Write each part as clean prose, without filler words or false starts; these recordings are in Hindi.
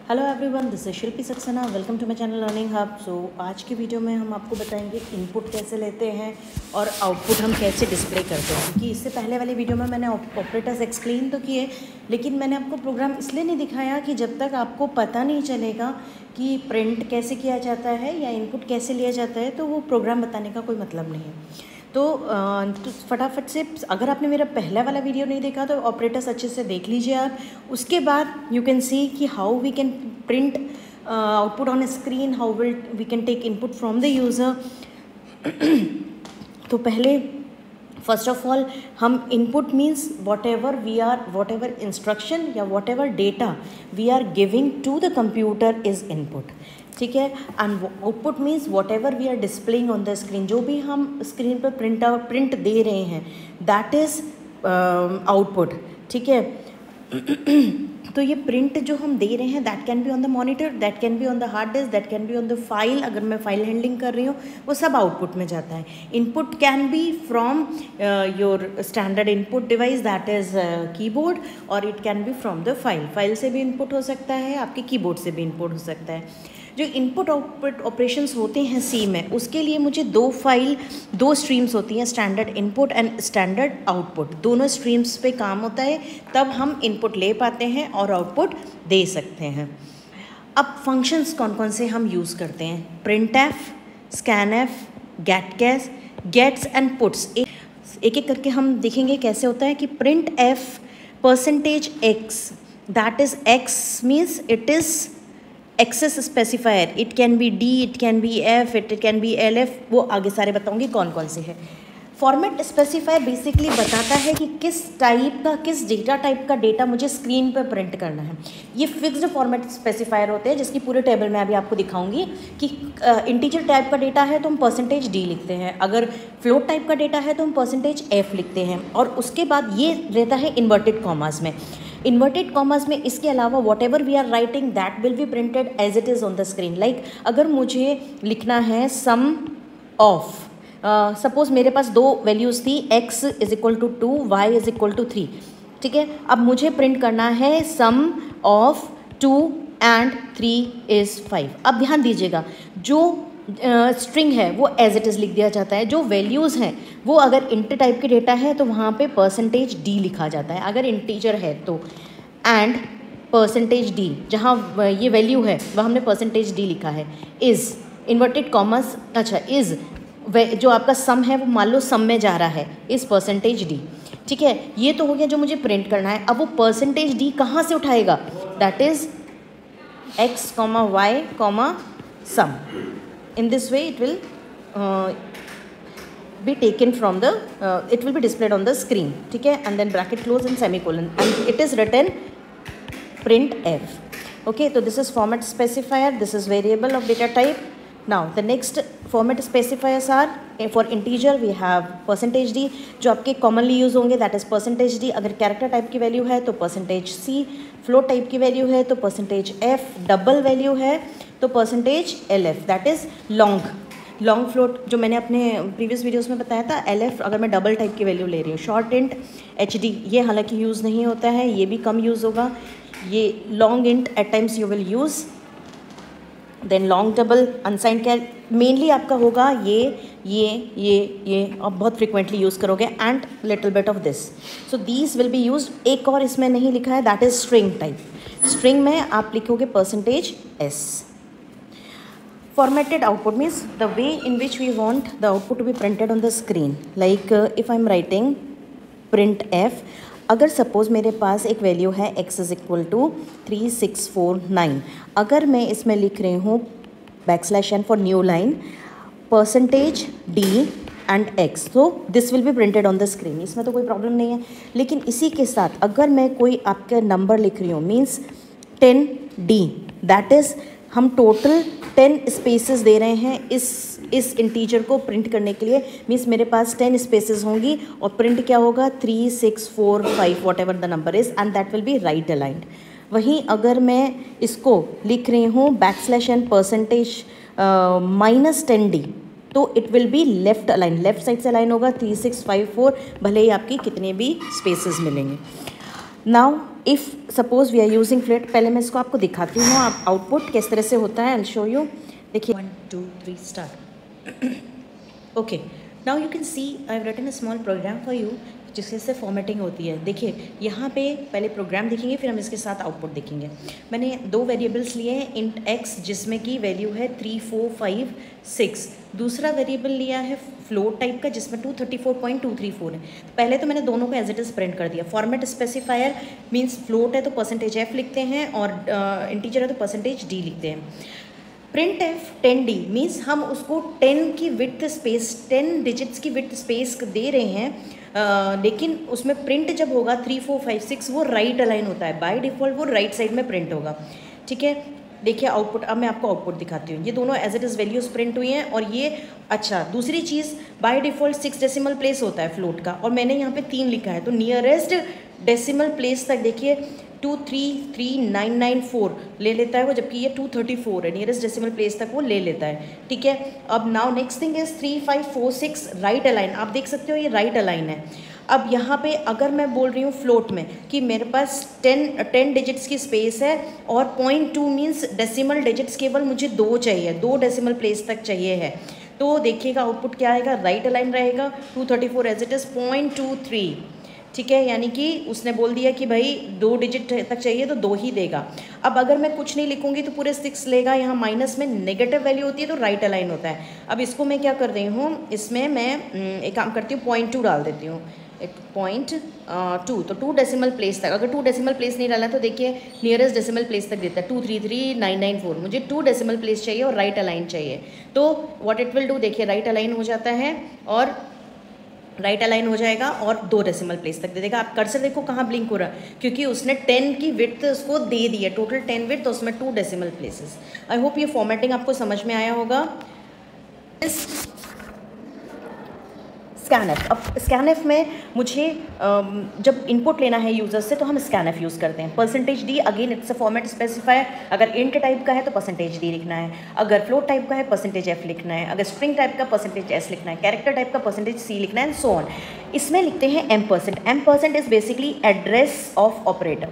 Hello everyone, this is Shilpi Saxena. Welcome to my channel learning hub. So आज की वीडियो में हम आपको बताएंगे इनपुट कैसे लेते हैं और आउटपुट हम कैसे डिस्प्ले करते हैं। क्योंकि इससे पहले वाली वीडियो में मैंने ऑपरेटर्स एक्सप्लेन तो किए, लेकिन मैंने आपको प्रोग्राम इसलिए नहीं दिखाया कि जब तक आपको पता नहीं चलेगा कि प्रिंट कैसे किया जाता है या इनपुट कैसे लिया जाता है तो वो प्रोग्राम बताने का कोई मतलब नहीं है। तो फटाफट से, अगर आपने मेरा पहला वाला वीडियो नहीं देखा तो ऑपरेटर्स अच्छे से देख लीजिए आप। उसके बाद यू कैन सी कि how we can print output on screen, how we can take input from the user. तो पहले फर्स्ट ऑफ ऑल हम input means whatever instruction या whatever data we are giving to the computer is input, ठीक है। And output means whatever we are displaying on the screen, जो भी हम स्क्रीन पर प्रिंट दे रहे हैं दैट इज़ आउटपुट, ठीक है। तो ये प्रिंट जो हम दे रहे हैं that can be on the monitor, that can be on the hard disk, that can be on the file. अगर मैं फाइल हैंडलिंग कर रही हूँ वो सब आउटपुट में जाता है। Input can be from your standard input device that is keyboard, और it can be from the file से भी इनपुट हो सकता है, आपके कीबोर्ड से भी इनपुट हो सकता है। जो इनपुट आउटपुट ऑपरेशंस होते हैं सी में, उसके लिए मुझे दो स्ट्रीम्स होती हैं, standard input and standard output. दोनों स्ट्रीम्स पे काम होता है, तब हम इनपुट ले पाते हैं और आउटपुट दे सकते हैं। अब फंक्शंस कौन कौन से हम यूज़ करते हैं? प्रिंट एफ, स्कैन एफ, गेटकैस, गेट्स एंड पुट्स। एक एक करके हम देखेंगे कैसे होता है। कि print F %x, that is x means it is access specifier, it can be D, it can be F, it can be L F, वो आगे सारे बताऊंगी कौन कौन से है। फॉर्मेट स्पेसिफायर बेसिकली बताता है कि किस डेटा टाइप का डेटा मुझे स्क्रीन पर प्रिंट करना है। ये फिक्स्ड फॉर्मेट स्पेसिफायर होते हैं जिसकी पूरे टेबल में अभी आपको दिखाऊंगी। कि इंटीजर टाइप का डेटा है तो हम %d लिखते हैं, अगर फ्लोट टाइप का डेटा है तो हम %f लिखते हैं, और उसके बाद ये रहता है इन्वर्टेड कॉमास में। इन्वर्टेड कॉमास में इसके अलावा whatever we are writing that will be printed as it is on the screen. Like अगर मुझे लिखना है सम ऑफ, सपोज मेरे पास दो वैल्यूज़ थी, x = 2, y = 3, ठीक है। अब मुझे प्रिंट करना है सम ऑफ 2 and 3 is 5। अब ध्यान दीजिएगा, जो स्ट्रिंग है वो एज इट इज़ लिख दिया जाता है। जो वैल्यूज़ हैं वो अगर इंट टाइप के डेटा है तो वहाँ पे %d लिखा जाता है, अगर इंटीजर है तो। एंड %d, जहाँ ये वैल्यू है वह हमने %d लिखा है। इज़ इन्वर्टेड कॉमर्स, अच्छा इज़ जो आपका सम है वो मान लो सम में जा रहा है, इज़ %d, ठीक है। ये तो हो गया जो मुझे प्रिंट करना है। अब वो %d कहाँ से उठाएगा? That is x, y, sum। In this way it will be taken from the it will be displayed on the screen, ठीक है। and then bracket close and semicolon, and it is written print f, okay। तो this is format specifier, this is variable of data type। now the next format specifiers are for integer we have %d, जो आपके commonly यूज होंगे that is %d। अगर character टाइप की वैल्यू है तो %c, फ्लोट टाइप की वैल्यू है तो %f, डबल वैल्यू है तो %lf, that is long float, जो मैंने अपने प्रीवियस वीडियोस में बताया था। lf अगर मैं डबल टाइप की वैल्यू ले रही हूँ। शॉर्ट इंट hd, ये हालांकि यूज़ नहीं होता है, ये भी कम यूज़ होगा। ये long int at times you will use, then long double, unsigned char mainly आपका होगा ये आप बहुत फ्रिक्वेंटली यूज़ करोगे, and little bit of this. So these will be use. एक और इसमें नहीं लिखा है, that is string type. String में आप लिखोगे %s। Formatted output means the way in which we want the output to be printed on the screen. Like if I'm writing print f, अगर सपोज मेरे पास एक वैल्यू है x = 3649, अगर मैं इसमें लिख रही हूँ \n for new line, %d and x, so this will be printed on the screen। इसमें तो कोई प्रॉब्लम नहीं है। लेकिन इसी के साथ अगर मैं कोई आपका नंबर लिख रही हूँ, मीन्स 10d, दैट इज़ हम टोटल 10 स्पेसेस दे रहे हैं इस इंटीजर को प्रिंट करने के लिए। मीन्स मेरे पास 10 स्पेसेस होंगी और प्रिंट क्या होगा? 3, 6, 4, 5 what ever the number is, and that will B right aligned. वहीं अगर मैं इसको लिख रही हूँ \n %-10d, तो it will be left align, left side से अलाइन होगा 3, 6, 5, 4, भले ही आपकी कितने भी स्पेसेस मिलेंगे। Now if suppose we are using float, पहले मैं इसको आपको दिखाती हूँ आप आउटपुट किस तरह से होता है। I will show you. देखिए 1 2 3 start. Okay, now you can see I have written a small program for you जिससे फॉर्मेटिंग होती है। देखिए यहाँ पे पहले प्रोग्राम देखेंगे, फिर हम इसके साथ आउटपुट देखेंगे। मैंने 2 वेरिएबल्स लिए हैं, इंट एक्स जिसमें की वैल्यू है 3 4 5 6, दूसरा वेरिएबल लिया है फ्लोट टाइप का जिसमें 234.234 है। पहले तो मैंने दोनों को एज इट इज़ प्रिंट कर दिया। फॉर्मेट स्पेसिफायर मीन्स फ्लोट है तो %f लिखते हैं और इंटीजर है तो %d लिखते हैं। प्रिंट एफ 10d मीन्स हम उसको 10 की विड्थ स्पेस 10 डिजिट्स की विड्थ स्पेस दे रहे हैं, लेकिन उसमें प्रिंट जब होगा 3 4 5 6 वो राइट अलाइन होता है, बाय डिफ़ॉल्ट वो राइट साइड में प्रिंट होगा। ठीक है, देखिए आउटपुट, अब मैं आपको आउटपुट दिखाती हूँ। ये दोनों as it is values print हुई हैं और ये अच्छा दूसरी चीज़ बाय डिफ़ॉल्ट 6 डेसिमल प्लेस होता है फ्लोट का और मैंने यहाँ पे 3 लिखा है, तो नियरेस्ट डेसिमल प्लेस तक देखिए 233994 ले लेता है वो, जबकि ये 234 है, नियरेस्ट डेसिमल प्लेस तक वो ले लेता है। ठीक है, अब now next thing is 3546 right align. आप देख सकते हो ये राइट अलाइन है। अब यहाँ पे अगर मैं बोल रही हूँ फ्लोट में कि मेरे पास 10 डिजिट्स की स्पेस है और 0.2 मीन्स डेसिमल डिजिट्स केवल मुझे 2 चाहिए, 2 डेसिमल प्लेस तक चाहिए है, तो देखिएगा आउटपुट क्या आएगा, राइट अलाइन रहेगा 234 एज इट इज़ 0.23। ठीक है, यानी कि उसने बोल दिया कि भाई 2 डिजिट तक चाहिए तो 2 ही देगा। अब अगर मैं कुछ नहीं लिखूंगी तो पूरे 6 लेगा, यहाँ माइनस में नेगेटिव वैल्यू होती है तो राइट अलाइन होता है। अब इसको मैं क्या कर रही हूँ, इसमें मैं एक काम करती हूँ 0.2 डाल देती हूँ, एक 0.2, तो 2 डेसिमल प्लेस तक। अगर 2 डेसिमल प्लेस नहीं डाला तो देखिए नियरेस्ट डेसिमल प्लेस तक देता है 233994। मुझे 2 डेसिमल प्लेस चाहिए और राइट अलाइन चाहिए, तो व्हाट इट विल डू, देखिए राइट अलाइन हो जाता है और राइट अलाइन हो जाएगा और 2 डेसिमल प्लेस तक दे देगा। आप कर्सर देखो कहाँ ब्लिंक हो रहा है, क्योंकि उसने 10 की विड्थ उसको दे दी है, टोटल 10 विड्थ, तो उसमें 2 डेसिमल प्लेसेस। आई होप ये फॉर्मेटिंग आपको समझ में आया होगा। स्कैनएफ, अब स्कैनएफ में मुझे जब इनपुट लेना है यूज़र से तो हम स्कैनएफ यूज़ करते हैं। %d again it's a format specifier. अगर इंट टाइप का है तो %d लिखना है, अगर फ्लोट टाइप का है %f लिखना है, अगर स्ट्रिंग टाइप का %s लिखना है, कैरेक्टर टाइप का %c लिखना है एंड सो ऑन। इसमें लिखते हैं M%। Is basically address of operator.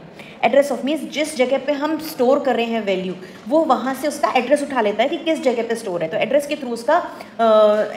Address of means जिस जगह पे हम स्टोर कर रहे हैं वैल्यू, वो वहाँ से उसका एड्रेस उठा लेता है कि किस जगह पे स्टोर है, तो एड्रेस के थ्रू उसका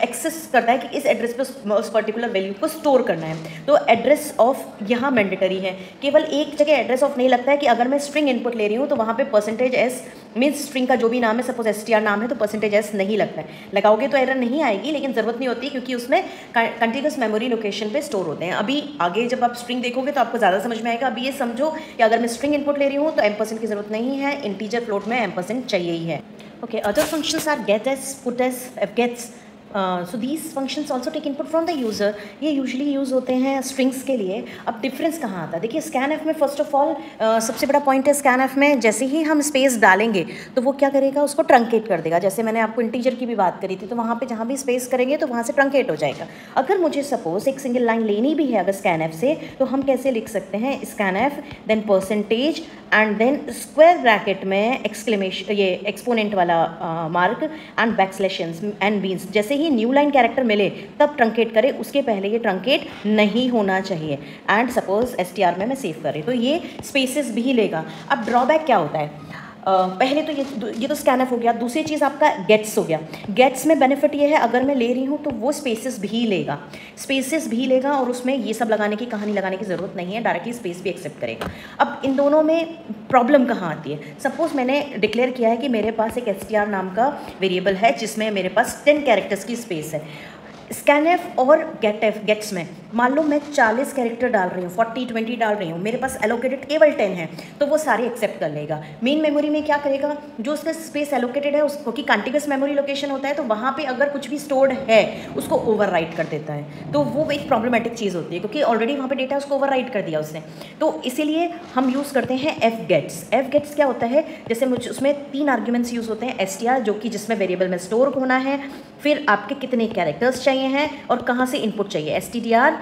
एक्सेस करता है कि इस एड्रेस पे उस पर्टिकुलर वैल्यू को स्टोर करना है। तो एड्रेस ऑफ यहाँ मैंडेटरी है, केवल एक जगह एड्रेस ऑफ नहीं लगता है कि अगर मैं स्ट्रिंग इनपुट ले रही हूँ तो वहाँ पे %s मीन्स स्ट्रिंग का जो भी नाम है, सपोज str नाम है तो %s नहीं लगता है। लगाओगे तो एरर नहीं आएगी, लेकिन ज़रूरत नहीं होती क्योंकि उसमें कंटिन्यूस मेमोरी लोकेशन पे स्टोर होते हैं। अभी आगे जब आप स्ट्रिंग देखोगे तो आपको ज़्यादा समझ में आएगा। अभी ये समझो कि अगर मैं स्ट्रिंग इनपुट ले रही हूँ तो M% की ज़रूरत नहीं है, इंटीजर फ्लोट में M% चाहिए ही है। Okay, other functions are gets, puts, fgets। So these functions also take input from the user. ये यूजली यूज़ होते हैं स्ट्रिंग्स के लिए। अब डिफरेंस कहाँ आता है, देखिए स्कैनएफ में फर्स्ट ऑफ ऑल सबसे बड़ा पॉइंट है स्कैनएफ में, जैसे ही हम स्पेस डालेंगे तो वो क्या करेगा, उसको ट्रंकेट कर देगा। जैसे मैंने आपको इंटीजर की भी बात करी थी, तो वहाँ पे जहाँ भी स्पेस करेंगे तो वहाँ से ट्रंकेट हो जाएगा। अगर मुझे सपोज एक सिंगल लाइन लेनी भी है अगर स्कैनएफ से, तो हम कैसे लिख सकते हैं, scanf then % and then square bracket में एक्सक्लेमेशन, ये एक्सपोनेंट वाला mark and backslashes and beans. जैसे ही न्यू लाइन कैरेक्टर मिले तब ट्रंकेट करे, उसके पहले ये ट्रंकेट नहीं होना चाहिए। एंड सपोज str में मैं सेव कर रही तो ये स्पेसेस भी लेगा। अब ड्रॉबैक क्या होता है, पहले तो ये तो स्कैनएफ हो गया। दूसरी चीज़ आपका गेट्स हो गया। गेट्स में बेनिफिट ये है, अगर मैं ले रही हूँ तो वो स्पेसेस भी लेगा और उसमें ये सब लगाने की कहानी लगाने की ज़रूरत नहीं है, डायरेक्टली स्पेस भी एक्सेप्ट करेगा। अब इन दोनों में प्रॉब्लम कहाँ आती है, सपोज मैंने डिक्लेयर किया है कि मेरे पास एक str नाम का वेरिएबल है जिसमें मेरे पास 10 कैरेक्टर्स की स्पेस है। स्कैनएफ और गेट्स में मान लो मैं 40 कैरेक्टर डाल रही हूँ, 40-20 डाल रही हूँ, मेरे पास एलोकेटेड केवल 10 है, तो वो सारे एक्सेप्ट कर लेगा। मेन मेमोरी में क्या करेगा, जो उसमें स्पेस एलोकेटेड है उसको की कंटिन्यूस मेमोरी लोकेशन होता है, तो वहाँ पे अगर कुछ भी स्टोर्ड है उसको ओवरराइट कर देता है। तो वो एक प्रॉब्लमेटिक चीज़ होती है क्योंकि ऑलरेडी वहाँ पे डेटा उसको ओवरराइट कर दिया उसने। तो इसीलिए हम यूज़ करते हैं fgets। क्या होता है, जैसे मुझे उसमें 3 आर्ग्यूमेंट्स यूज़ होते हैं, str जो कि जिसमें वेरिएबल में स्टोर होना है, फिर आपके कितने कैरेक्टर्स चाहिए हैं और कहाँ से इनपुट चाहिए, stdr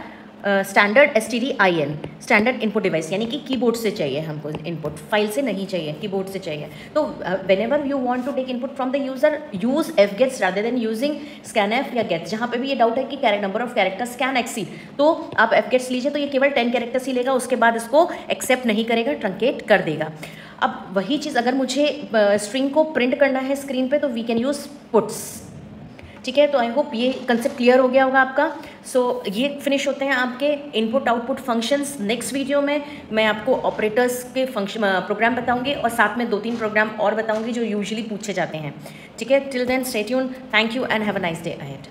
standard STDIN, standard input device, यानी कि कीबोर्ड से चाहिए हमको इनपुट, फाइल से नहीं चाहिए, कीबोर्ड से चाहिए। तो whenever you want to take input from the user, use fgets rather than using scanf या gets। जहाँ पे भी ये डाउट है कि number of characters can exceed, तो आप fgets लीजिए, तो ये केवल 10 कैरेक्टर्स ही लेगा, उसके बाद इसको एक्सेप्ट नहीं करेगा, ट्रंकेट कर देगा। अब वही चीज़ अगर मुझे स्ट्रिंग को प्रिंट करना है स्क्रीन पे, तो वी कैन यूज़ पुट्स। ठीक है, तो आई होप ये कंसेप्ट क्लियर हो गया होगा आपका। सो ये फिनिश होते हैं आपके input output functions. Next video में मैं आपको ऑपरेटर्स के फंक्शन प्रोग्राम बताऊंगी, और साथ में 2-3 प्रोग्राम और बताऊंगी जो यूजुअली पूछे जाते हैं। ठीक है, till then stay tuned, thank you and have a nice day ahead.